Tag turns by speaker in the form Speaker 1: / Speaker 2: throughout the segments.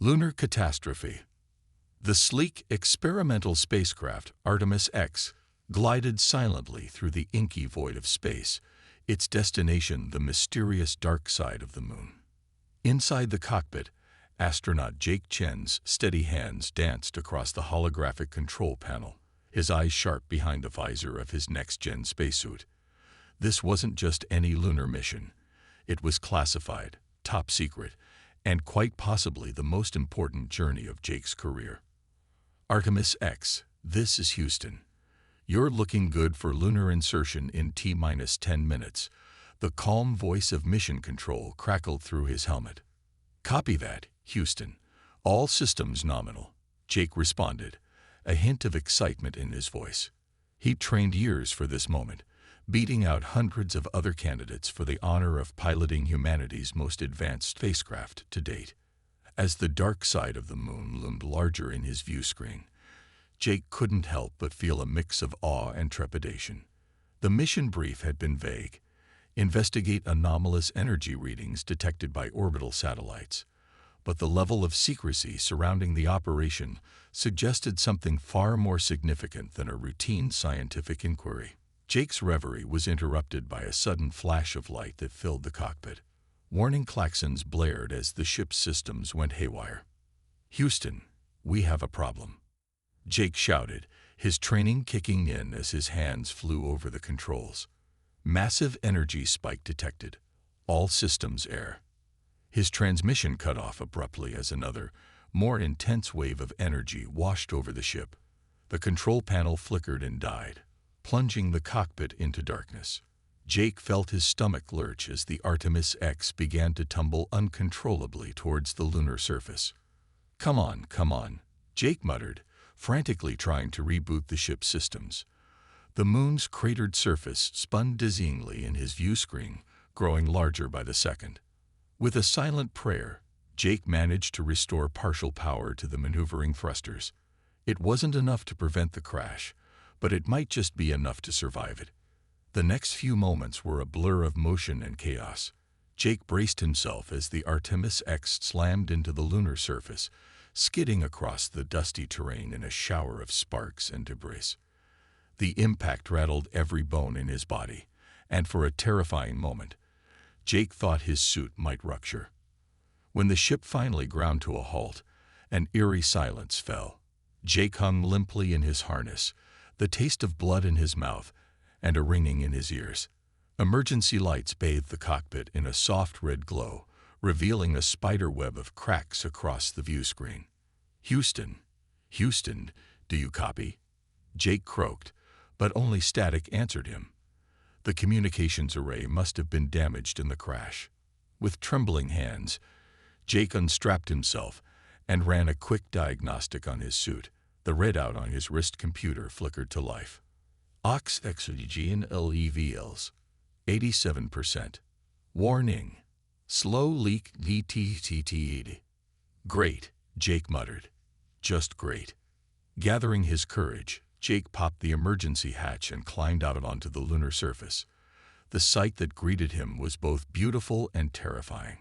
Speaker 1: Lunar catastrophe. The sleek, experimental spacecraft Artemis X glided silently through the inky void of space, its destination the mysterious dark side of the moon. Inside the cockpit, astronaut Jake Chen's steady hands danced across the holographic control panel, his eyes sharp behind the visor of his next-gen spacesuit. This wasn't just any lunar mission. It was classified, top secret, and quite possibly the most important journey of Jake's career. Artemis X, this is Houston. You're looking good for lunar insertion in T-10 minutes. The calm voice of mission control crackled through his helmet. Copy that, Houston. All systems nominal, Jake responded, a hint of excitement in his voice. He'd trained years for this moment, beating out hundreds of other candidates for the honor of piloting humanity's most advanced spacecraft to date. As the dark side of the moon loomed larger in his view screen, Jake couldn't help but feel a mix of awe and trepidation. The mission brief had been vague. Investigate anomalous energy readings detected by orbital satellites. But the level of secrecy surrounding the operation suggested something far more significant than a routine scientific inquiry. Jake's reverie was interrupted by a sudden flash of light that filled the cockpit. Warning klaxons blared as the ship's systems went haywire. Houston, we have a problem, Jake shouted, his training kicking in as his hands flew over the controls. Massive energy spike detected. All systems air. His transmission cut off abruptly as another, more intense wave of energy washed over the ship. The control panel flickered and died, plunging the cockpit into darkness. Jake felt his stomach lurch as the Artemis X began to tumble uncontrollably towards the lunar surface. Come on, Jake muttered, frantically trying to reboot the ship's systems. The moon's cratered surface spun dizzyingly in his view screen, growing larger by the second. With a silent prayer, Jake managed to restore partial power to the maneuvering thrusters. It wasn't enough to prevent the crash, but it might just be enough to survive it. The next few moments were a blur of motion and chaos. Jake braced himself as the Artemis X slammed into the lunar surface, skidding across the dusty terrain in a shower of sparks and debris. The impact rattled every bone in his body, and for a terrifying moment, Jake thought his suit might rupture. When the ship finally ground to a halt, an eerie silence fell. Jake hung limply in his harness, the taste of blood in his mouth and a ringing in his ears. Emergency lights bathed the cockpit in a soft red glow, revealing a spider web of cracks across the view screen. Houston, do you copy? Jake croaked, but only static answered him. The communications array must have been damaged in the crash. With trembling hands, Jake unstrapped himself and ran a quick diagnostic on his suit. The readout on his wrist computer flickered to life. Ox XG LEVLs, 87%. Warning, slow leak DTTT. Great, Jake muttered. Just great. Gathering his courage, Jake popped the emergency hatch and climbed out onto the lunar surface. The sight that greeted him was both beautiful and terrifying.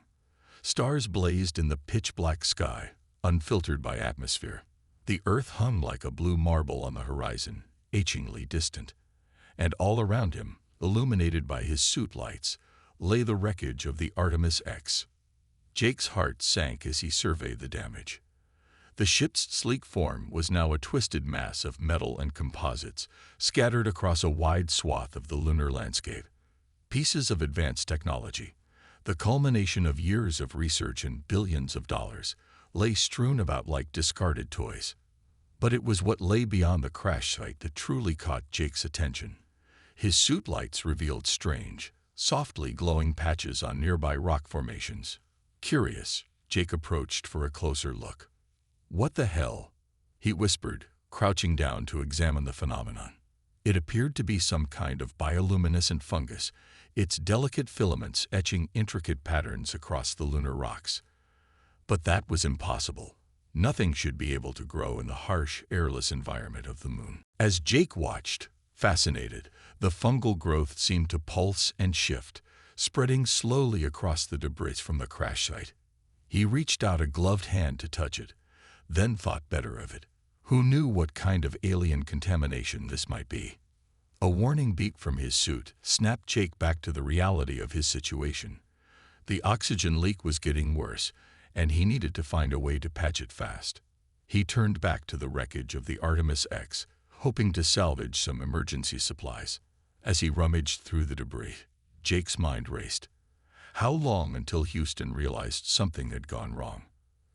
Speaker 1: Stars blazed in the pitch-black sky, unfiltered by atmosphere. The earth hung like a blue marble on the horizon, achingly distant. And all around him, illuminated by his suit lights, lay the wreckage of the Artemis X. Jake's heart sank as he surveyed the damage. The ship's sleek form was now a twisted mass of metal and composites, scattered across a wide swath of the lunar landscape. Pieces of advanced technology, the culmination of years of research and billions of dollars, lay strewn about like discarded toys. But it was what lay beyond the crash site that truly caught Jake's attention. His suit lights revealed strange, softly glowing patches on nearby rock formations. Curious, Jake approached for a closer look. What the hell? He whispered, crouching down to examine the phenomenon. It appeared to be some kind of bioluminescent fungus, its delicate filaments etching intricate patterns across the lunar rocks. But that was impossible. Nothing should be able to grow in the harsh, airless environment of the moon. As Jake watched, fascinated, the fungal growth seemed to pulse and shift, spreading slowly across the debris from the crash site. He reached out a gloved hand to touch it, then thought better of it. Who knew what kind of alien contamination this might be? A warning beep from his suit snapped Jake back to the reality of his situation. The oxygen leak was getting worse, and he needed to find a way to patch it fast. He turned back to the wreckage of the Artemis X, hoping to salvage some emergency supplies. As he rummaged through the debris, Jake's mind raced. How long until Houston realized something had gone wrong?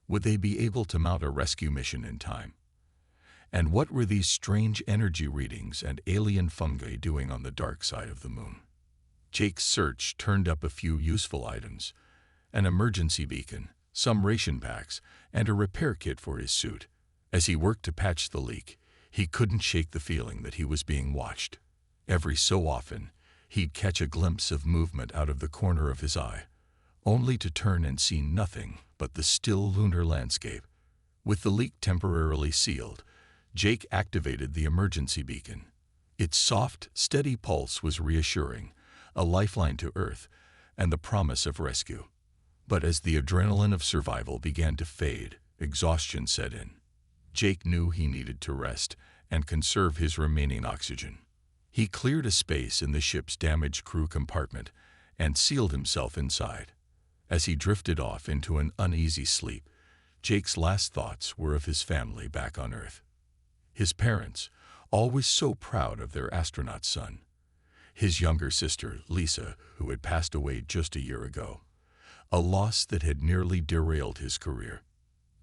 Speaker 1: Would they be able to mount a rescue mission in time? And what were these strange energy readings and alien fungi doing on the dark side of the moon? Jake's search turned up a few useful items: an emergency beacon, some ration packs, and a repair kit for his suit. As he worked to patch the leak, he couldn't shake the feeling that he was being watched. Every so often, he'd catch a glimpse of movement out of the corner of his eye, only to turn and see nothing but the still lunar landscape. With the leak temporarily sealed, Jake activated the emergency beacon. Its soft, steady pulse was reassuring, a lifeline to Earth, and the promise of rescue. But as the adrenaline of survival began to fade, exhaustion set in. Jake knew he needed to rest and conserve his remaining oxygen. He cleared a space in the ship's damaged crew compartment and sealed himself inside. As he drifted off into an uneasy sleep, Jake's last thoughts were of his family back on Earth. His parents, always so proud of their astronaut son. His younger sister, Lisa, who had passed away just a year ago. A loss that had nearly derailed his career.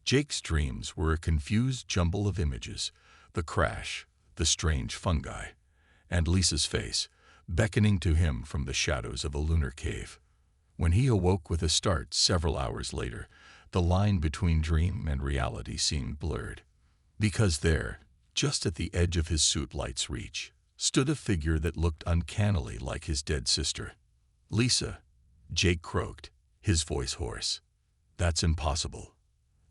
Speaker 1: Jake's dreams were a confused jumble of images: the crash, the strange fungi, and Lisa's face, beckoning to him from the shadows of a lunar cave. When he awoke with a start several hours later, the line between dream and reality seemed blurred. Because there, just at the edge of his suit light's reach, stood a figure that looked uncannily like his dead sister. "Lisa," Jake croaked, his voice hoarse. "That's impossible."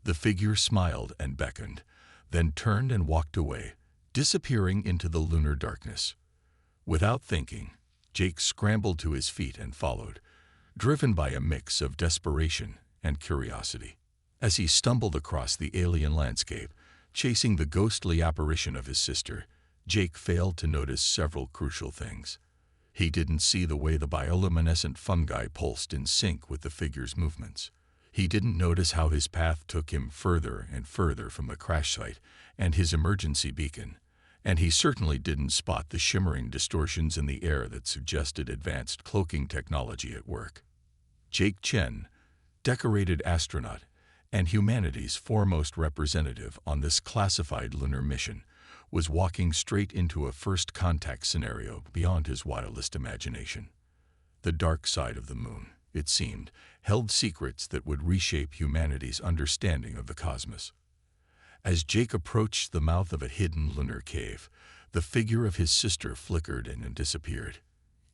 Speaker 1: The figure smiled and beckoned, then turned and walked away, disappearing into the lunar darkness. Without thinking, Jake scrambled to his feet and followed, driven by a mix of desperation and curiosity. As he stumbled across the alien landscape, chasing the ghostly apparition of his sister, Jake failed to notice several crucial things. He didn't see the way the bioluminescent fungi pulsed in sync with the figure's movements. He didn't notice how his path took him further and further from the crash site and his emergency beacon, and he certainly didn't spot the shimmering distortions in the air that suggested advanced cloaking technology at work. Jake Chen, decorated astronaut and humanity's foremost representative on this classified lunar mission, was walking straight into a first contact scenario beyond his wildest imagination. The dark side of the moon, it seemed, held secrets that would reshape humanity's understanding of the cosmos. As Jake approached the mouth of a hidden lunar cave, the figure of his sister flickered and disappeared.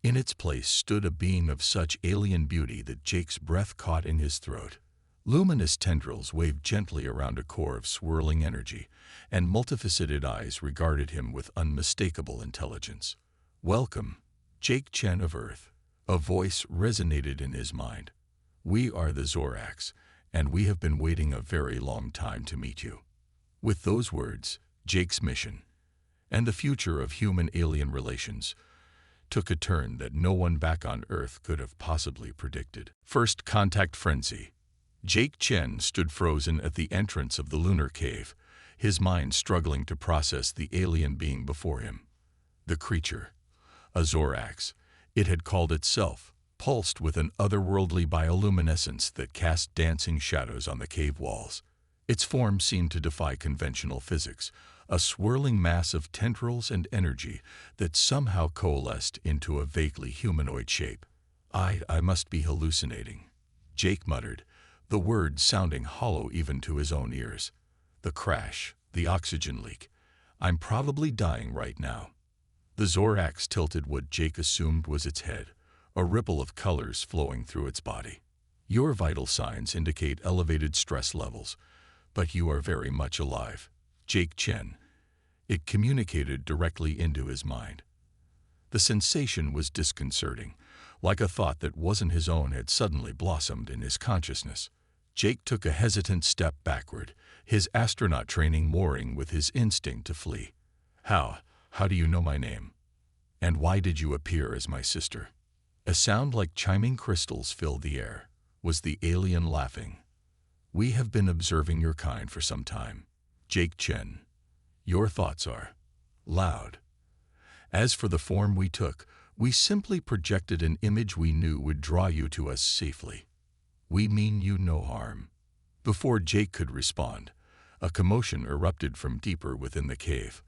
Speaker 1: In its place stood a being of such alien beauty that Jake's breath caught in his throat. Luminous tendrils waved gently around a core of swirling energy, and multifaceted eyes regarded him with unmistakable intelligence. "Welcome, Jake Chen of Earth." A voice resonated in his mind. "We are the Orcs, and we have been waiting a very long time to meet you." With those words, Jake's mission, and the future of human-alien relations, took a turn that no one back on Earth could have possibly predicted. First contact frenzy. Jake Chen stood frozen at the entrance of the lunar cave, his mind struggling to process the alien being before him. The creature, a Zorax, it had called itself, pulsed with an otherworldly bioluminescence that cast dancing shadows on the cave walls. Its form seemed to defy conventional physics, a swirling mass of tendrils and energy that somehow coalesced into a vaguely humanoid shape. I must be hallucinating," Jake muttered, the words sounding hollow even to his own ears. "The crash, the oxygen leak. I'm probably dying right now." The Zorax tilted what Jake assumed was its head, a ripple of colors flowing through its body. "Your vital signs indicate elevated stress levels, but you are very much alive, Jake Chen." It communicated directly into his mind. The sensation was disconcerting, like a thought that wasn't his own had suddenly blossomed in his consciousness. Jake took a hesitant step backward, his astronaut training warring with his instinct to flee. How do you know my name? And why did you appear as my sister? A sound like chiming crystals filled the air. Was the alien laughing? We have been observing your kind for some time. Jake Chen. Your thoughts are loud. As for the form we took, we simply projected an image we knew would draw you to us safely. We mean you no harm. Before Jake could respond, a commotion erupted from deeper within the cave.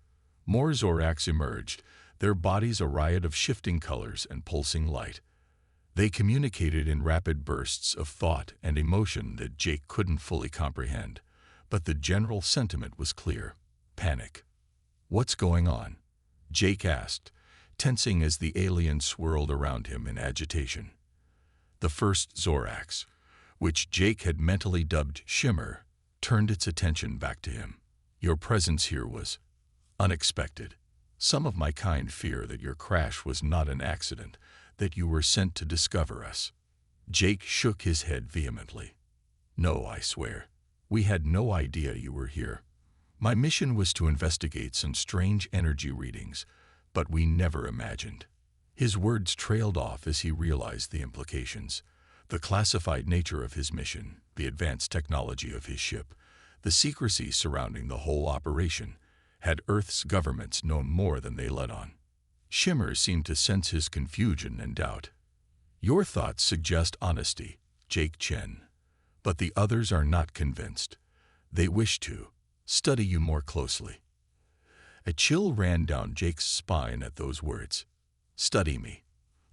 Speaker 1: More Zoraks emerged, their bodies a riot of shifting colors and pulsing light. They communicated in rapid bursts of thought and emotion that Jake couldn't fully comprehend, but the general sentiment was clear: panic. What's going on? Jake asked, tensing as the alien swirled around him in agitation. The first Zoraks, which Jake had mentally dubbed Shimmer, turned its attention back to him. Your presence here was unexpected. Some of my kind fear that your crash was not an accident, that you were sent to discover us. Jake shook his head vehemently. No, I swear. We had no idea you were here. My mission was to investigate some strange energy readings, but we never imagined. His words trailed off as he realized the implications. The classified nature of his mission, the advanced technology of his ship, the secrecy surrounding the whole operation, had Earth's governments known more than they let on. Shimmer seemed to sense his confusion and doubt. Your thoughts suggest honesty, Jake Chen, but the others are not convinced. They wish to study you more closely. A chill ran down Jake's spine at those words. Study me.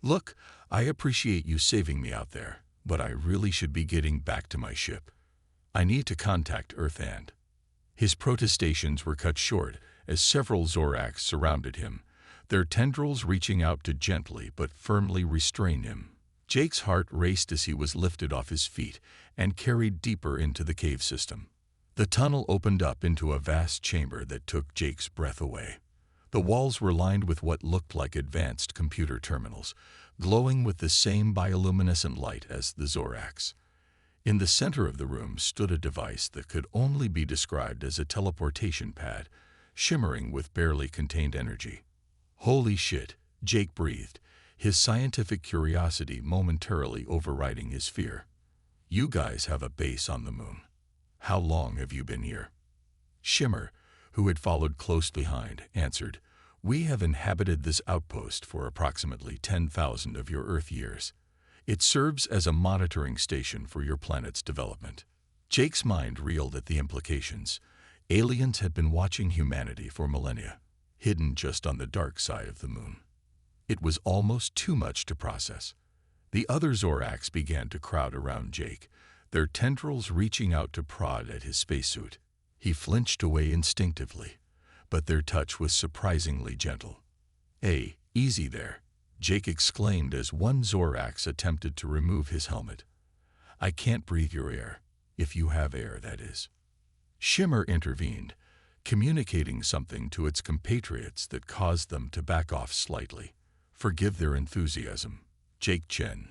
Speaker 1: Look, I appreciate you saving me out there, but I really should be getting back to my ship. I need to contact Earth and... His protestations were cut short as several Zoraks surrounded him, their tendrils reaching out to gently but firmly restrain him. Jake's heart raced as he was lifted off his feet and carried deeper into the cave system. The tunnel opened up into a vast chamber that took Jake's breath away. The walls were lined with what looked like advanced computer terminals, glowing with the same bioluminescent light as the Zoraks. In the center of the room stood a device that could only be described as a teleportation pad, shimmering with barely contained energy. Holy shit, Jake breathed, his scientific curiosity momentarily overriding his fear. You guys have a base on the moon. How long have you been here? Shimmer, who had followed close behind, answered, We have inhabited this outpost for approximately 10,000 of your Earth years. It serves as a monitoring station for your planet's development. Jake's mind reeled at the implications. Aliens had been watching humanity for millennia, hidden just on the dark side of the moon. It was almost too much to process. The other Zoraks began to crowd around Jake, their tendrils reaching out to prod at his spacesuit. He flinched away instinctively, but their touch was surprisingly gentle. Hey, easy there, Jake exclaimed as one Zorax attempted to remove his helmet. I can't breathe your air, if you have air, that is. Shimmer intervened, communicating something to its compatriots that caused them to back off slightly. Forgive their enthusiasm, Jake Chen.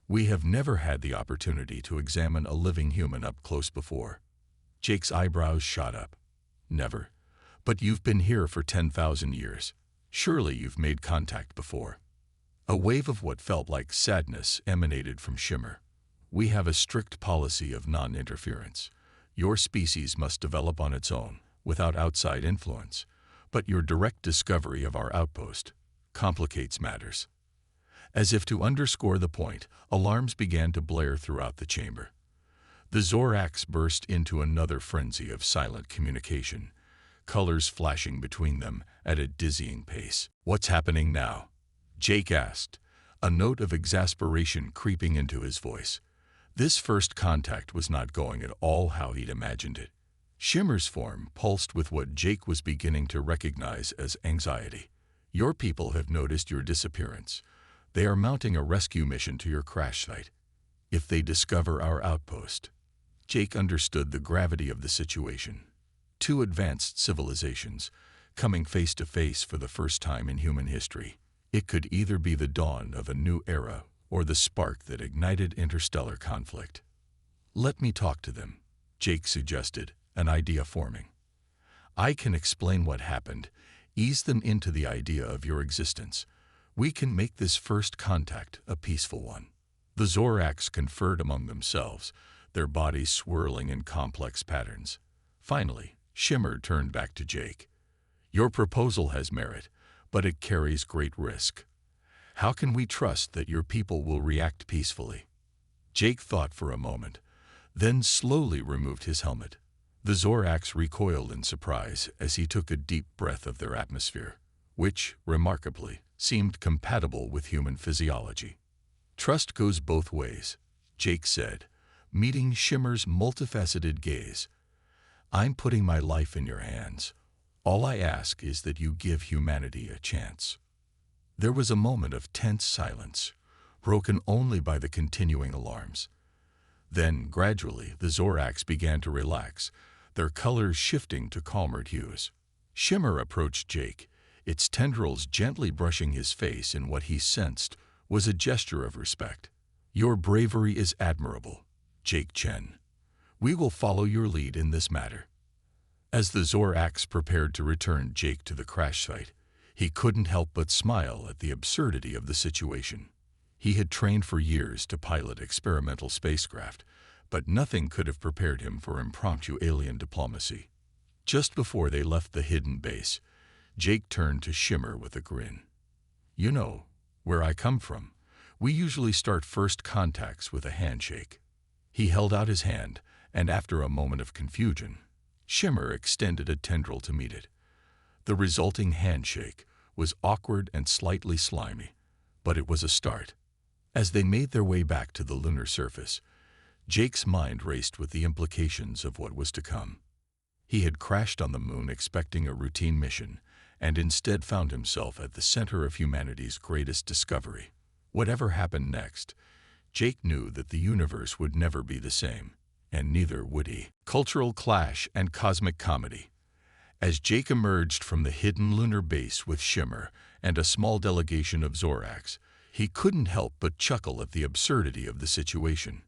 Speaker 1: We have never had the opportunity to examine a living human up close before. Jake's eyebrows shot up. Never. But you've been here for 10,000 years. Surely you've made contact before. A wave of what felt like sadness emanated from Shimmer. We have a strict policy of non-interference. Your species must develop on its own, without outside influence. But your direct discovery of our outpost complicates matters. As if to underscore the point, alarms began to blare throughout the chamber. The Zoraks burst into another frenzy of silent communication, colors flashing between them at a dizzying pace. What's happening now? Jake asked, a note of exasperation creeping into his voice. This first contact was not going at all how he'd imagined it. Shimmer's form pulsed with what Jake was beginning to recognize as anxiety. Your people have noticed your disappearance. They are mounting a rescue mission to your crash site. If they discover our outpost... Jake understood the gravity of the situation. Two advanced civilizations, coming face to face for the first time in human history. It could either be the dawn of a new era or the spark that ignited interstellar conflict. Let me talk to them, Jake suggested, an idea forming. I can explain what happened, ease them into the idea of your existence. We can make this first contact a peaceful one. The Zoracs conferred among themselves, their bodies swirling in complex patterns. Finally, Shimmer turned back to Jake. Your proposal has merit, but it carries great risk. How can we trust that your people will react peacefully? Jake thought for a moment, then slowly removed his helmet. The Zoracs recoiled in surprise as he took a deep breath of their atmosphere, which, remarkably, seemed compatible with human physiology. Trust goes both ways, Jake said, meeting Shimmer's multifaceted gaze. I'm putting my life in your hands. All I ask is that you give humanity a chance. There was a moment of tense silence, broken only by the continuing alarms. Then, gradually, the Zoracs began to relax, their colors shifting to calmer hues. Shimmer approached Jake, its tendrils gently brushing his face in what he sensed was a gesture of respect. Your bravery is admirable, Jake Chen. We will follow your lead in this matter. As the Zoracs prepared to return Jake to the crash site, he couldn't help but smile at the absurdity of the situation. He had trained for years to pilot experimental spacecraft, but nothing could have prepared him for impromptu alien diplomacy. Just before they left the hidden base, Jake turned to Shimmer with a grin. You know, where I come from, we usually start first contacts with a handshake. He held out his hand, and after a moment of confusion, Shimmer extended a tendril to meet it. The resulting handshake was awkward and slightly slimy, but it was a start. As they made their way back to the lunar surface, Jake's mind raced with the implications of what was to come. He had crashed on the moon expecting a routine mission, and instead found himself at the center of humanity's greatest discovery. Whatever happened next, Jake knew that the universe would never be the same, and neither would he. Cultural clash and cosmic comedy. As Jake emerged from the hidden lunar base with Shimmer and a small delegation of Zoracs, he couldn't help but chuckle at the absurdity of the situation.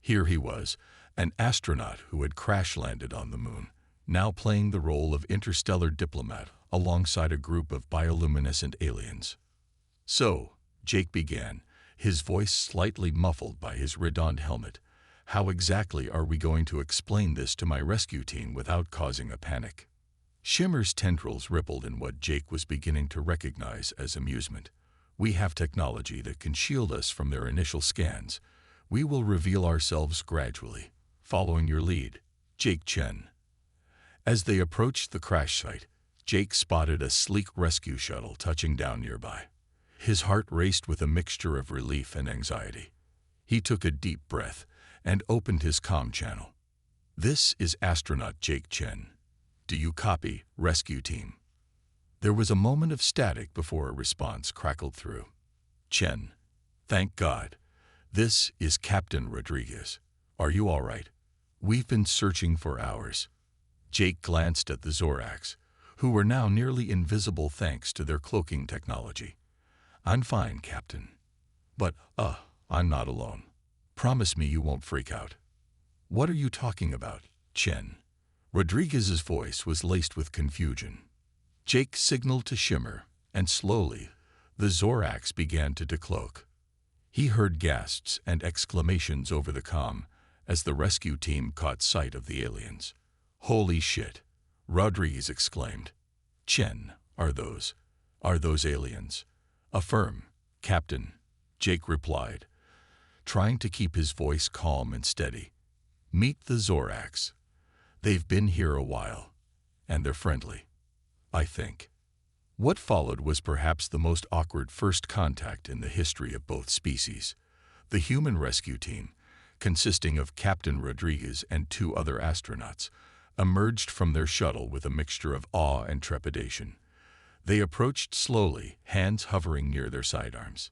Speaker 1: Here he was, an astronaut who had crash-landed on the moon, now playing the role of interstellar diplomat alongside a group of bioluminescent aliens. So, Jake began, his voice slightly muffled by his redonned helmet. How exactly are we going to explain this to my rescue team without causing a panic? Shimmer's tendrils rippled in what Jake was beginning to recognize as amusement. We have technology that can shield us from their initial scans. We will reveal ourselves gradually, following your lead, Jake Chen. As they approached the crash site, Jake spotted a sleek rescue shuttle touching down nearby. His heart raced with a mixture of relief and anxiety. He took a deep breath and opened his comm channel. This is astronaut Jake Chen. Do you copy, rescue team? There was a moment of static before a response crackled through. Chen, thank God. This is Captain Rodriguez. Are you all right? We've been searching for hours. Jake glanced at the Zoracs, who were now nearly invisible thanks to their cloaking technology. I'm fine, Captain. But, I'm not alone. Promise me you won't freak out. What are you talking about, Chen? Rodriguez's voice was laced with confusion. Jake signaled to Shimmer, and slowly, the Zoracs began to decloak. He heard gasps and exclamations over the comm as the rescue team caught sight of the aliens. Holy shit, Rodriguez exclaimed. Chen, are those aliens? Affirm, Captain, Jake replied, trying to keep his voice calm and steady. Meet the Zoracs. They've been here a while, and they're friendly, I think. What followed was perhaps the most awkward first contact in the history of both species. The human rescue team, consisting of Captain Rodriguez and 2 other astronauts, emerged from their shuttle with a mixture of awe and trepidation. They approached slowly, hands hovering near their sidearms.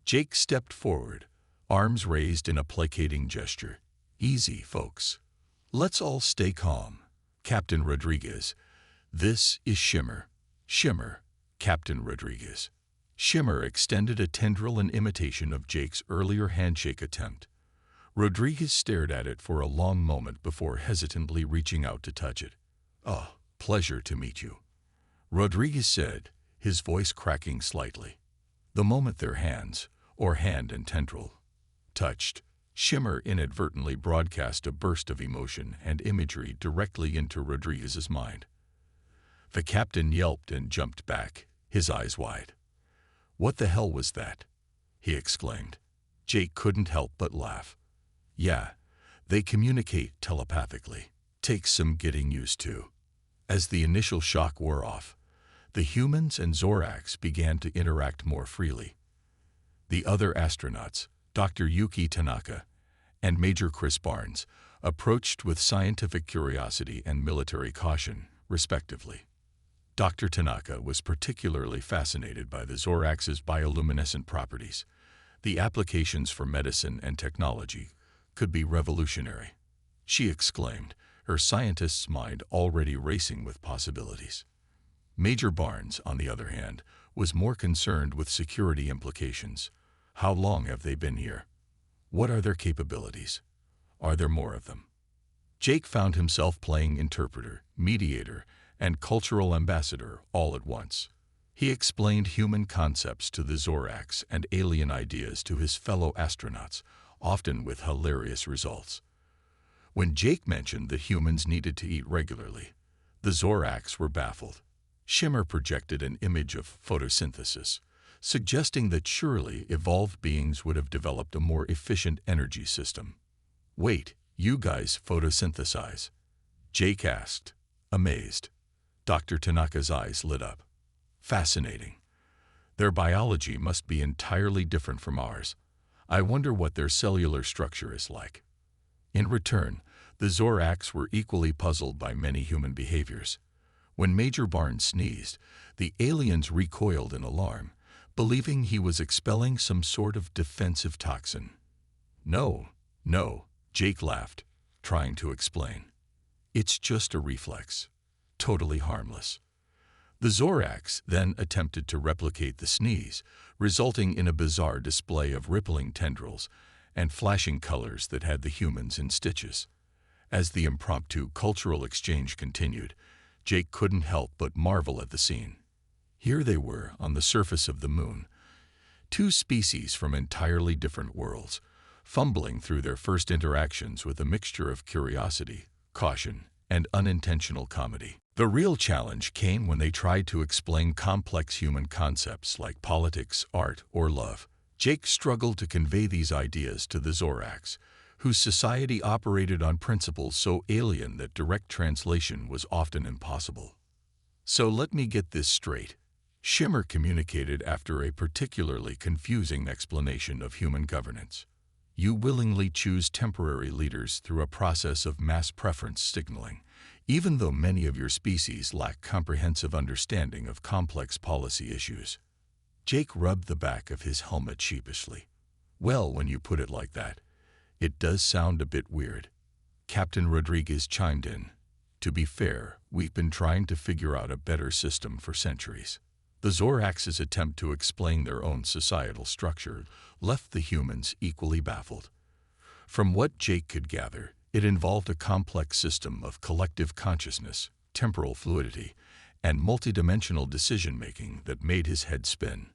Speaker 1: Jake stepped forward, arms raised in a placating gesture. Easy, folks. Let's all stay calm. Captain Rodriguez, this is Shimmer. Shimmer, Captain Rodriguez. Shimmer extended a tendril in imitation of Jake's earlier handshake attempt. Rodriguez stared at it for a long moment before hesitantly reaching out to touch it. "Oh, pleasure to meet you," Rodriguez said, his voice cracking slightly. The moment their hands, or hand and tendril, touched, Shimmer inadvertently broadcast a burst of emotion and imagery directly into Rodriguez's mind. The captain yelped and jumped back, his eyes wide. "What the hell was that?" he exclaimed. Jake couldn't help but laugh. "Yeah, they communicate telepathically. Takes some getting used to." As the initial shock wore off, the humans and Zorax began to interact more freely. The other astronauts, Dr. Yuki Tanaka and Major Chris Barnes, approached with scientific curiosity and military caution, respectively. Dr. Tanaka was particularly fascinated by the Zorax's bioluminescent properties. The applications for medicine and technology could be revolutionary, she exclaimed, her scientist's mind already racing with possibilities. Major Barnes, on the other hand, was more concerned with security implications. How long have they been here? What are their capabilities? Are there more of them? Jake found himself playing interpreter, mediator, and cultural ambassador all at once. He explained human concepts to the Zorax and alien ideas to his fellow astronauts, often with hilarious results. When Jake mentioned that humans needed to eat regularly, the Zorax were baffled. Shimmer projected an image of photosynthesis, suggesting that surely evolved beings would have developed a more efficient energy system. "Wait, you guys photosynthesize?" Jake asked, amazed. Dr. Tanaka's eyes lit up. "Fascinating. Their biology must be entirely different from ours. I wonder what their cellular structure is like." In return, the Zorax were equally puzzled by many human behaviors. When Major Barnes sneezed, the aliens recoiled in alarm, believing he was expelling some sort of defensive toxin. No, Jake laughed, trying to explain. "It's just a reflex. Totally harmless." The Zorax then attempted to replicate the sneeze, resulting in a bizarre display of rippling tendrils and flashing colors that had the humans in stitches. As the impromptu cultural exchange continued, Jake couldn't help but marvel at the scene. Here they were on the surface of the moon, two species from entirely different worlds, fumbling through their first interactions with a mixture of curiosity, caution, and unintentional comedy. The real challenge came when they tried to explain complex human concepts like politics, art, or love. Jake struggled to convey these ideas to the Zorax, whose society operated on principles so alien that direct translation was often impossible. "So let me get this straight," Shimmer communicated after a particularly confusing explanation of human governance. "You willingly choose temporary leaders through a process of mass preference signaling, even though many of your species lack comprehensive understanding of complex policy issues." Jake rubbed the back of his helmet sheepishly. "Well, when you put it like that, it does sound a bit weird." Captain Rodriguez chimed in. "To be fair, we've been trying to figure out a better system for centuries." The Zorax's attempt to explain their own societal structure left the humans equally baffled. From what Jake could gather, it involved a complex system of collective consciousness, temporal fluidity, and multidimensional decision-making that made his head spin.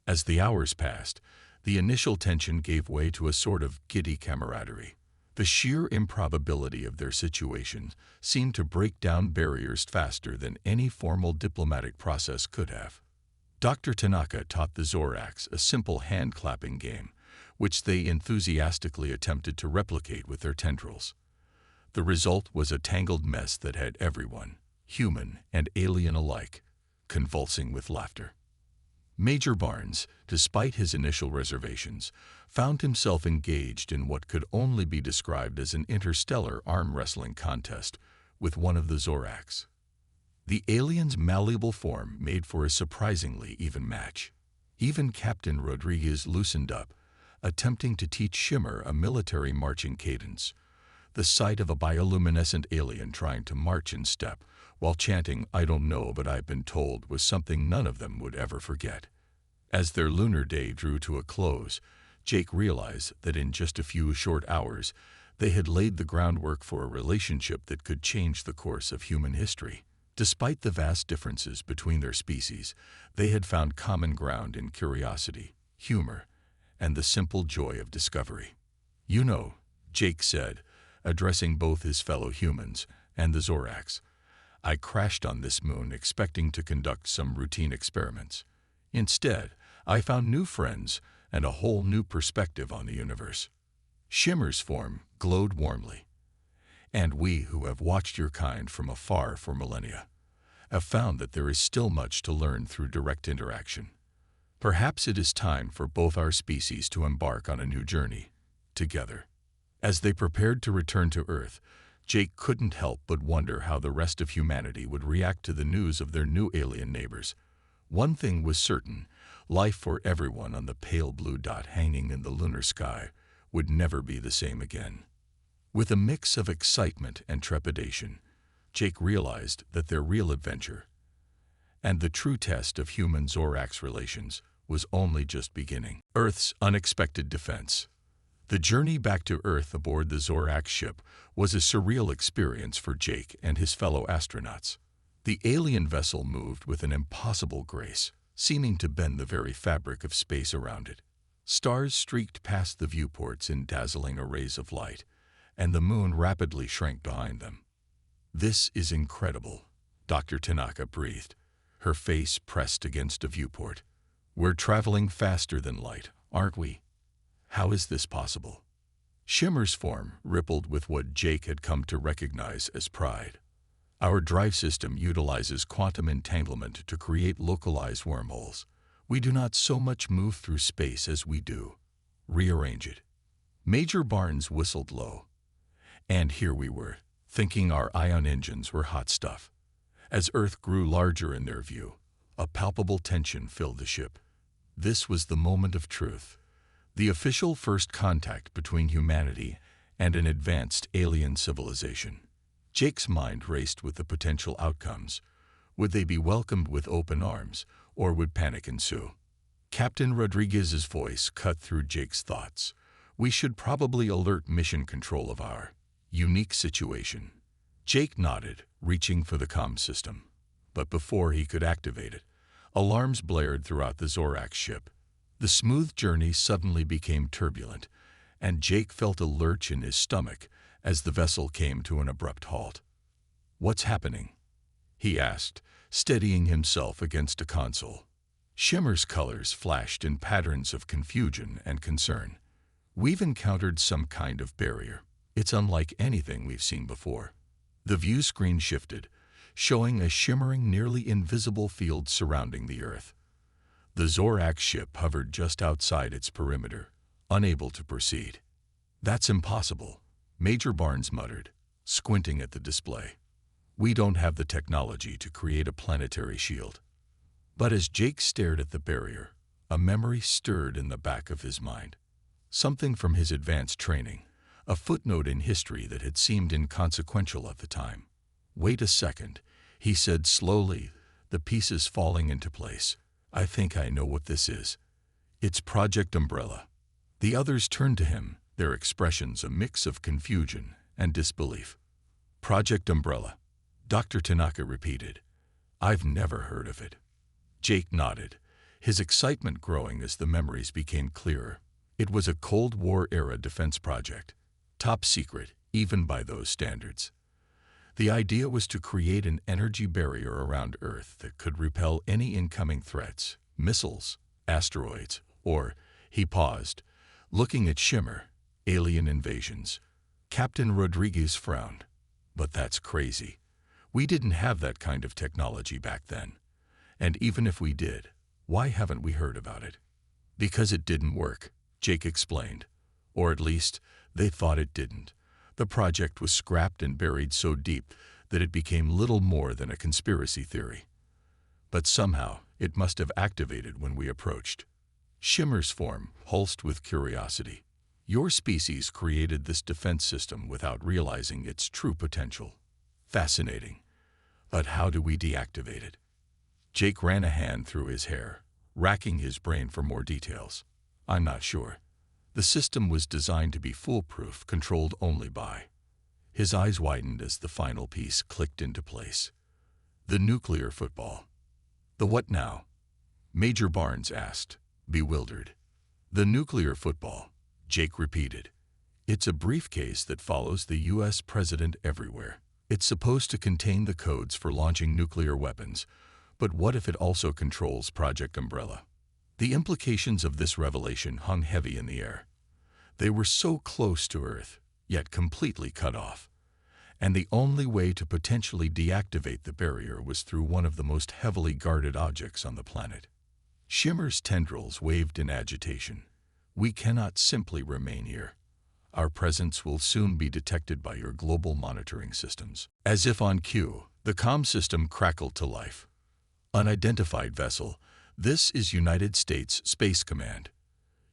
Speaker 1: As the hours passed, the initial tension gave way to a sort of giddy camaraderie. The sheer improbability of their situation seemed to break down barriers faster than any formal diplomatic process could have. Dr. Tanaka taught the Zorax a simple hand-clapping game, which they enthusiastically attempted to replicate with their tendrils. The result was a tangled mess that had everyone, human and alien alike, convulsing with laughter. Major Barnes, despite his initial reservations, found himself engaged in what could only be described as an interstellar arm wrestling contest with one of the Zorax. The alien's malleable form made for a surprisingly even match. Even Captain Rodriguez loosened up, attempting to teach Shimmer a military marching cadence. The sight of a bioluminescent alien trying to march in step while chanting "I don't know but I've been told" was something none of them would ever forget. As their lunar day drew to a close, Jake realized that in just a few short hours, they had laid the groundwork for a relationship that could change the course of human history. Despite the vast differences between their species, they had found common ground in curiosity, humor, and the simple joy of discovery. "You know," Jake said, addressing both his fellow humans and the Zorax, "I crashed on this moon expecting to conduct some routine experiments. Instead, I found new friends and a whole new perspective on the universe." Shimmer's form glowed warmly. "And we who have watched your kind from afar for millennia have found that there is still much to learn through direct interaction. Perhaps it is time for both our species to embark on a new journey together." As they prepared to return to Earth, Jake couldn't help but wonder how the rest of humanity would react to the news of their new alien neighbors. One thing was certain: life for everyone on the pale blue dot hanging in the lunar sky would never be the same again. With a mix of excitement and trepidation, Jake realized that their real adventure, and the true test of human-Zorax relations, was only just beginning. Earth's unexpected defense. The journey back to Earth aboard the Zorax ship was a surreal experience for Jake and his fellow astronauts. The alien vessel moved with an impossible grace, seeming to bend the very fabric of space around it. Stars streaked past the viewports in dazzling arrays of light, and the moon rapidly shrank behind them. "This is incredible," Dr. Tanaka breathed, her face pressed against a viewport. "We're traveling faster than light, aren't we? How is this possible?" Shimmer's form rippled with what Jake had come to recognize as pride. "Our drive system utilizes quantum entanglement to create localized wormholes. We do not so much move through space as we do rearrange it." Major Barnes whistled low. And here we were, thinking our ion engines were hot stuff. As Earth grew larger in their view, a palpable tension filled the ship. This was the moment of truth, the official first contact between humanity and an advanced alien civilization. Jake's mind raced with the potential outcomes. Would they be welcomed with open arms, or would panic ensue? Captain Rodriguez's voice cut through Jake's thoughts. "We should probably alert mission control of our unique situation." Jake nodded, reaching for the comm system. But before he could activate it, alarms blared throughout the Zorax ship. The smooth journey suddenly became turbulent, and Jake felt a lurch in his stomach as the vessel came to an abrupt halt. "What's happening?" he asked, steadying himself against a console. Shimmer's colors flashed in patterns of confusion and concern. "We've encountered some kind of barrier. It's unlike anything we've seen before." The view screen shifted, showing a shimmering, nearly invisible field surrounding the Earth. The Zorax ship hovered just outside its perimeter, unable to proceed. "That's impossible," Major Barnes muttered, squinting at the display. "We don't have the technology to create a planetary shield." But as Jake stared at the barrier, a memory stirred in the back of his mind. Something from his advanced training, a footnote in history that had seemed inconsequential at the time. "Wait a second," he said slowly, the pieces falling into place. "I think I know what this is. It's Project Umbrella." The others turned to him, their expressions a mix of confusion and disbelief. "Project Umbrella," Dr. Tanaka repeated. "I've never heard of it." Jake nodded, his excitement growing as the memories became clearer. It was a Cold War-era defense project, top secret even by those standards. The idea was to create an energy barrier around Earth that could repel any incoming threats, missiles, asteroids, or, he paused, looking at Shimmer, alien invasions. Captain Rodriguez frowned. "But that's crazy. We didn't have that kind of technology back then. And even if we did, why haven't we heard about it?" "Because it didn't work," Jake explained. "Or at least, they thought it didn't. The project was scrapped and buried so deep that it became little more than a conspiracy theory. But somehow, it must have activated when we approached." Shimmer's form pulsed with curiosity. "Your species created this defense system without realizing its true potential. Fascinating. But how do we deactivate it?" Jake ran a hand through his hair, racking his brain for more details. "I'm not sure. The system was designed to be foolproof, controlled only by. His eyes widened as the final piece clicked into place. The nuclear football. The what now? Major Barnes asked, bewildered. The nuclear football, Jake repeated. It's a briefcase that follows the U.S. president everywhere. It's supposed to contain the codes for launching nuclear weapons, but what if it also controls Project Umbrella? The implications of this revelation hung heavy in the air. They were so close to Earth, yet completely cut off. And the only way to potentially deactivate the barrier was through one of the most heavily guarded objects on the planet. Shimmer's tendrils waved in agitation. We cannot simply remain here. Our presence will soon be detected by your global monitoring systems. As if on cue, the comm system crackled to life. Unidentified vessel, this is United States Space Command.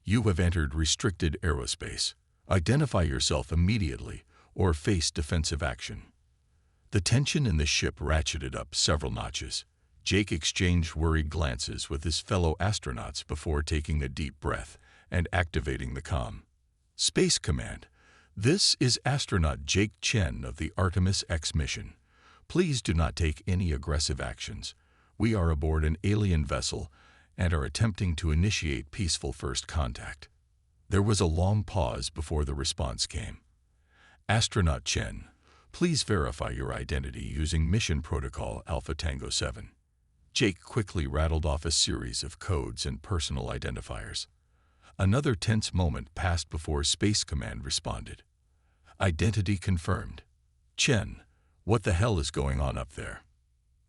Speaker 1: You have entered restricted aerospace. Identify yourself immediately or face defensive action. The tension in the ship ratcheted up several notches. Jake exchanged worried glances with his fellow astronauts before taking a deep breath and activating the comm. Space Command, this is astronaut Jake Chen of the Artemis X mission. Please do not take any aggressive actions. We are aboard an alien vessel and are attempting to initiate peaceful first contact. There was a long pause before the response came. Astronaut Chen, please verify your identity using Mission Protocol Alpha Tango 7. Jake quickly rattled off a series of codes and personal identifiers. Another tense moment passed before Space Command responded. Identity confirmed. Chen, what the hell is going on up there?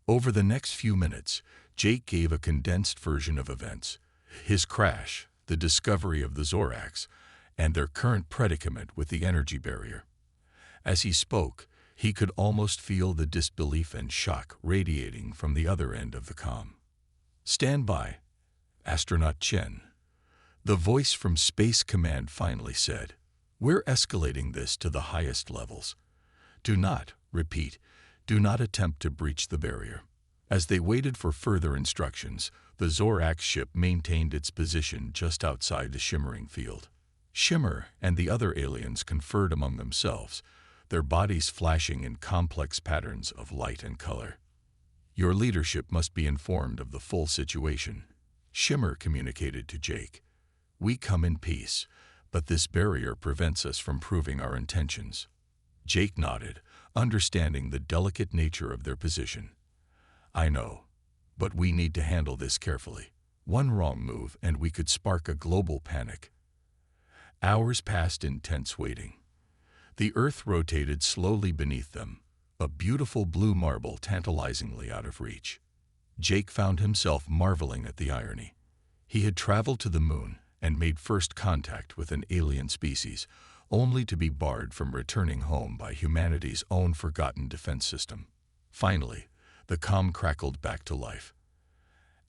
Speaker 1: Over the next few minutes, Jake gave a condensed version of events. His crash, the discovery of the Zorax, and their current predicament with the energy barrier. As he spoke, he could almost feel the disbelief and shock radiating from the other end of the comm. Stand by, Astronaut Chen. The voice from Space Command finally said, We're escalating this to the highest levels. Do not, repeat, do not attempt to breach the barrier. As they waited for further instructions, the Zorax ship maintained its position just outside the shimmering field. Shimmer and the other aliens conferred among themselves, their bodies flashing in complex patterns of light and color. Your leadership must be informed of the full situation, Shimmer communicated to Jake. We come in peace, but this barrier prevents us from proving our intentions. Jake nodded, understanding the delicate nature of their position. I know, but we need to handle this carefully. One wrong move and we could spark a global panic. Hours passed in tense waiting. The Earth rotated slowly beneath them, a beautiful blue marble tantalizingly out of reach. Jake found himself marveling at the irony. He had traveled to the moon and made first contact with an alien species, only to be barred from returning home by humanity's own forgotten defense system. Finally, the comm crackled back to life.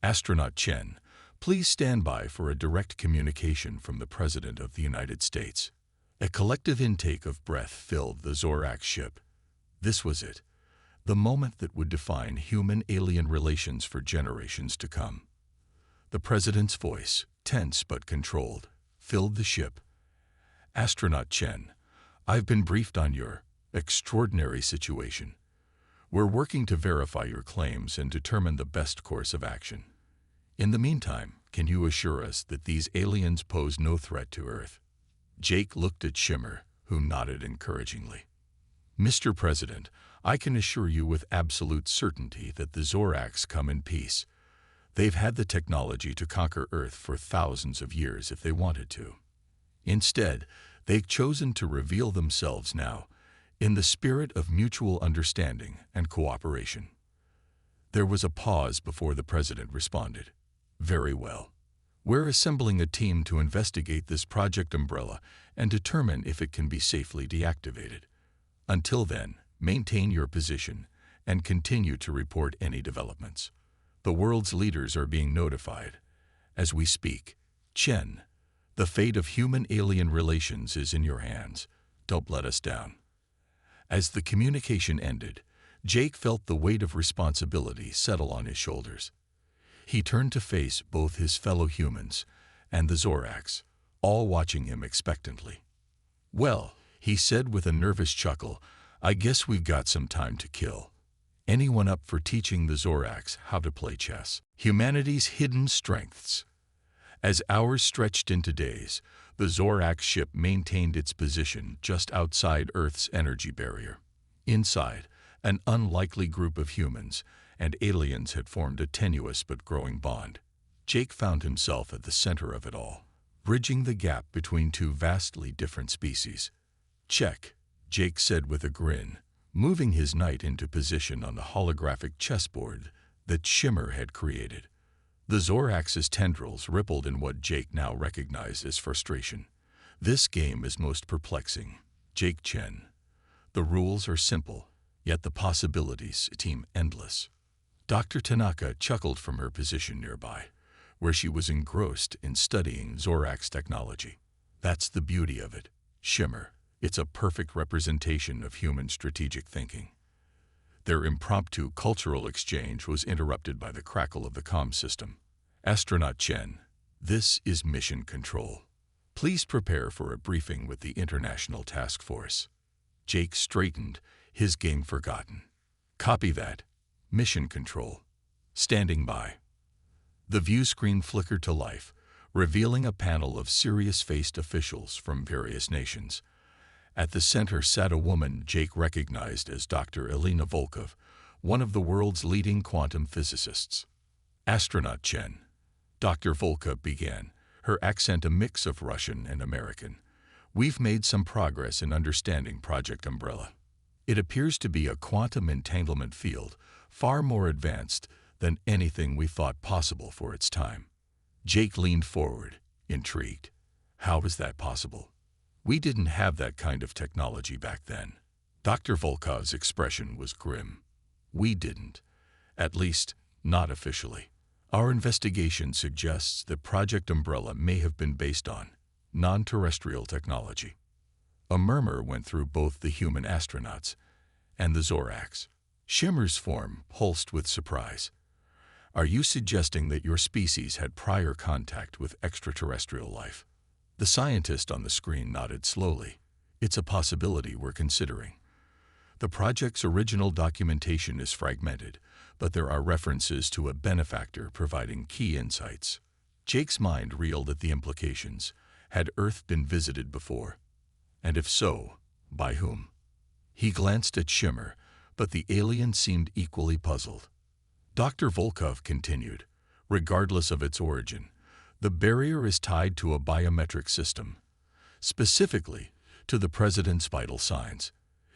Speaker 1: Astronaut Chen, please stand by for a direct communication from the President of the United States. A collective intake of breath filled the Zorax ship. This was it, the moment that would define human-alien relations for generations to come. The President's voice, tense but controlled, filled the ship. Astronaut Chen, I've been briefed on your extraordinary situation. We're working to verify your claims and determine the best course of action. In the meantime, can you assure us that these aliens pose no threat to Earth? Jake looked at Shimmer, who nodded encouragingly. Mr. President, I can assure you with absolute certainty that the Zorax come in peace. They've had the technology to conquer Earth for thousands of years if they wanted to. Instead, they've chosen to reveal themselves now, in the spirit of mutual understanding and cooperation. There was a pause before the President responded. Very well. We're assembling a team to investigate this Project Umbrella and determine if it can be safely deactivated. Until then, maintain your position and continue to report any developments. The world's leaders are being notified. As we speak, Chen, the fate of human-alien relations is in your hands. Don't let us down. As the communication ended, Jake felt the weight of responsibility settle on his shoulders. He turned to face both his fellow humans and the Zorax, all watching him expectantly. "Well," he said with a nervous chuckle, "I guess we've got some time to kill. Anyone up for teaching the Zorax how to play chess? Humanity's hidden strengths." As hours stretched into days, the Zorax ship maintained its position just outside Earth's energy barrier. Inside, an unlikely group of humans and aliens had formed a tenuous but growing bond. Jake found himself at the center of it all, bridging the gap between two vastly different species. "Check," Jake said with a grin, moving his knight into position on the holographic chessboard that Shimmer had created. The Zorax's tendrils rippled in what Jake now recognized as frustration. "This game is most perplexing, Jake Chen. The rules are simple, yet the possibilities seem endless." Dr. Tanaka chuckled from her position nearby, where she was engrossed in studying Zorax technology. "That's the beauty of it, Shimmer. It's a perfect representation of human strategic thinking." Their impromptu cultural exchange was interrupted by the crackle of the comm system. "Astronaut Chen, this is Mission Control. Please prepare for a briefing with the International Task Force." Jake straightened, his game forgotten. "Copy that. Mission Control. Standing by." The view screen flickered to life, revealing a panel of serious-faced officials from various nations. At the center sat a woman Jake recognized as Dr. Elena Volkov, one of the world's leading quantum physicists. "Astronaut Chen," Dr. Volkov began, her accent a mix of Russian and American, "we've made some progress in understanding Project Umbrella. It appears to be a quantum entanglement field, far more advanced than anything we thought possible for its time." Jake leaned forward, intrigued. "How is that possible? We didn't have that kind of technology back then." Dr. Volkov's expression was grim. "We didn't. At least, not officially. Our investigation suggests that Project Umbrella may have been based on non-terrestrial technology." A murmur went through both the human astronauts and the Zorax. Shimmer's form pulsed with surprise. "Are you suggesting that your species had prior contact with extraterrestrial life?" The scientist on the screen nodded slowly. "It's a possibility we're considering. The project's original documentation is fragmented, but there are references to a benefactor providing key insights." Jake's mind reeled at the implications. Had Earth been visited before? And if so, by whom? He glanced at Shimmer, but the alien seemed equally puzzled. Dr. Volkov continued, "Regardless of its origin, the barrier is tied to a biometric system, specifically to the President's vital signs.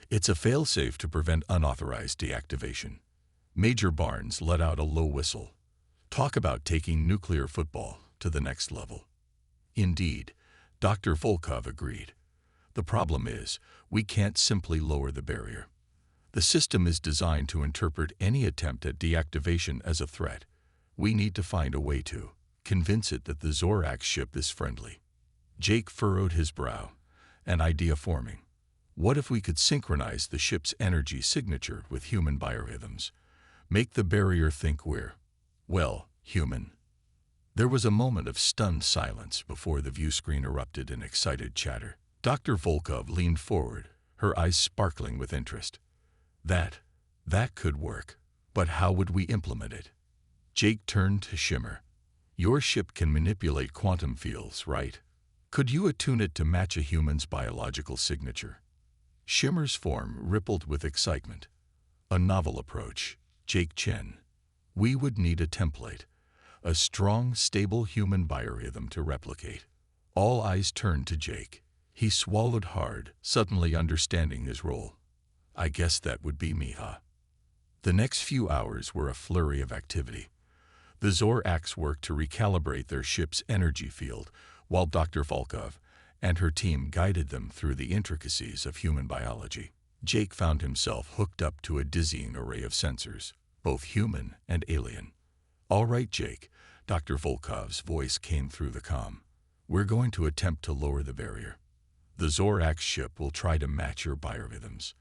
Speaker 1: It's a failsafe to prevent unauthorized deactivation." Major Barnes let out a low whistle. "Talk about taking nuclear football to the next level." "Indeed," Dr. Volkov agreed. "The problem is, we can't simply lower the barrier. The system is designed to interpret any attempt at deactivation as a threat. We need to find a way to convince it that the Zorax ship is friendly." Jake furrowed his brow, an idea forming. What if we could synchronize the ship's energy signature with human biorhythms? Make the barrier think we're, well, human. There was a moment of stunned silence before the view screen erupted in excited chatter. Dr. Volkov leaned forward, her eyes sparkling with interest. That could work. But how would we implement it?" Jake turned to Shimmer. "Your ship can manipulate quantum fields, right? Could you attune it to match a human's biological signature?" Shimmer's form rippled with excitement. "A novel approach, Jake Chen. We would need a template, a strong, stable human biorhythm to replicate." All eyes turned to Jake. He swallowed hard, suddenly understanding his role. "I guess that would be me, huh?" The next few hours were a flurry of activity. The Zorax worked to recalibrate their ship's energy field, while Dr. Volkov and her team guided them through the intricacies of human biology. Jake found himself hooked up to a dizzying array of sensors, both human and alien. "All right, Jake," Dr. Volkov's voice came through the comm. "We're going to attempt to lower the barrier. The Zorax ship will try to match your biorhythms.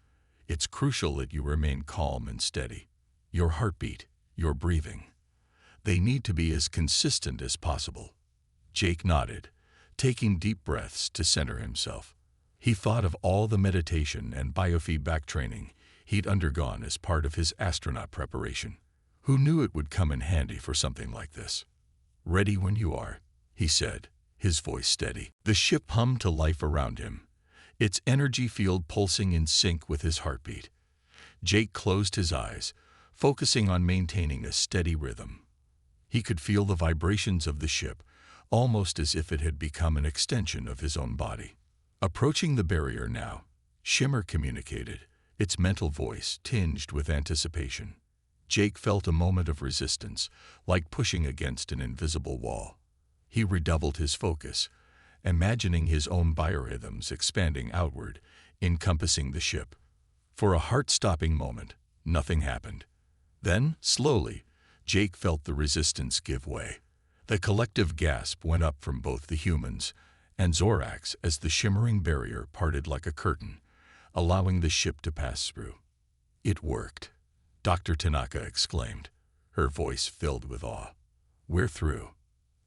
Speaker 1: It's crucial that you remain calm and steady. Your heartbeat, your breathing. They need to be as consistent as possible." Jake nodded, taking deep breaths to center himself. He thought of all the meditation and biofeedback training he'd undergone as part of his astronaut preparation. Who knew it would come in handy for something like this? "Ready when you are," he said, his voice steady. The ship hummed to life around him, its energy field pulsing in sync with his heartbeat. Jake closed his eyes, focusing on maintaining a steady rhythm. He could feel the vibrations of the ship, almost as if it had become an extension of his own body. Approaching the barrier now, Shimmer communicated, its mental voice tinged with anticipation. Jake felt a moment of resistance, like pushing against an invisible wall. He redoubled his focus, imagining his own biorhythms expanding outward, encompassing the ship. For a heart-stopping moment, nothing happened. Then, slowly, Jake felt the resistance give way. The collective gasp went up from both the humans and Zorax as the shimmering barrier parted like a curtain, allowing the ship to pass through. "It worked," Dr. Tanaka exclaimed, her voice filled with awe. "We're through."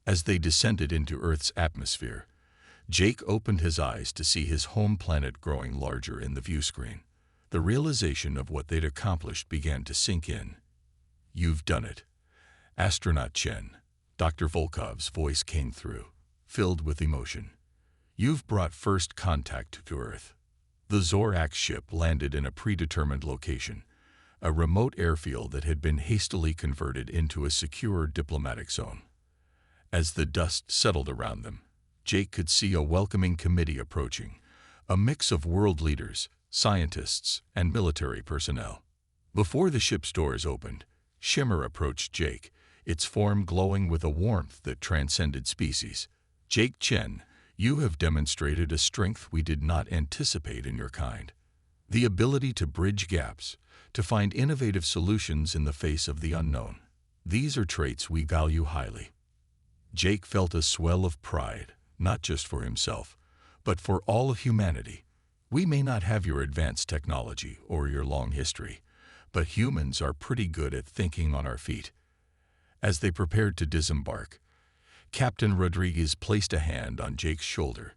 Speaker 1: As they descended into Earth's atmosphere, Jake opened his eyes to see his home planet growing larger in the viewscreen. The realization of what they'd accomplished began to sink in. "You've done it, Astronaut Chen," Dr. Volkov's voice came through, filled with emotion. "You've brought first contact to Earth." The Zorax ship landed in a predetermined location, a remote airfield that had been hastily converted into a secure diplomatic zone. As the dust settled around them, Jake could see a welcoming committee approaching, a mix of world leaders, scientists, and military personnel. Before the ship's doors opened, Shimmer approached Jake, its form glowing with a warmth that transcended species. "Jake Chen, you have demonstrated a strength we did not anticipate in your kind. The ability to bridge gaps, to find innovative solutions in the face of the unknown. These are traits we value highly." Jake felt a swell of pride, not just for himself, but for all of humanity. "We may not have your advanced technology or your long history, but humans are pretty good at thinking on our feet." As they prepared to disembark, Captain Rodriguez placed a hand on Jake's shoulder.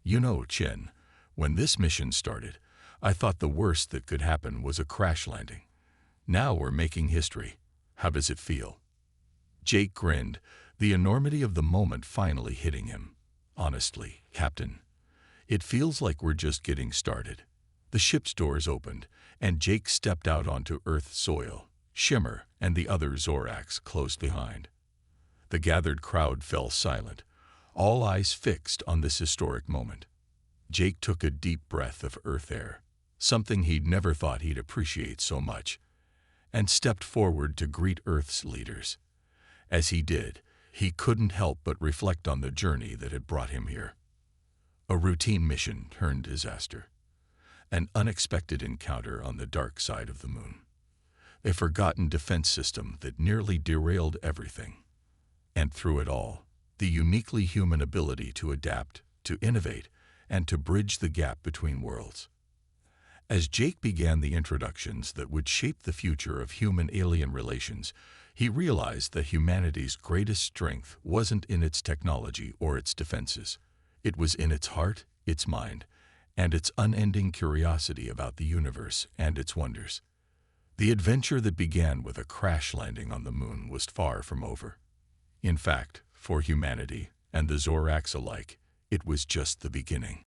Speaker 1: "You know, Chen, when this mission started, I thought the worst that could happen was a crash landing. Now we're making history. How does it feel?" Jake grinned, the enormity of the moment finally hitting him. "Honestly, Captain, it feels like we're just getting started." The ship's doors opened, and Jake stepped out onto Earth's soil. Shimmer and the other Zorax close behind. The gathered crowd fell silent, all eyes fixed on this historic moment. Jake took a deep breath of Earth air, something he'd never thought he'd appreciate so much, and stepped forward to greet Earth's leaders. As he did, he couldn't help but reflect on the journey that had brought him here. A routine mission turned disaster. An unexpected encounter on the dark side of the moon. A forgotten defense system that nearly derailed everything. And through it all, the uniquely human ability to adapt, to innovate, and to bridge the gap between worlds. As Jake began the introductions that would shape the future of human-alien relations, he realized that humanity's greatest strength wasn't in its technology or its defenses. It was in its heart, its mind, and its unending curiosity about the universe and its wonders. The adventure that began with a crash landing on the moon was far from over. In fact, for humanity and the Zorax alike, it was just the beginning.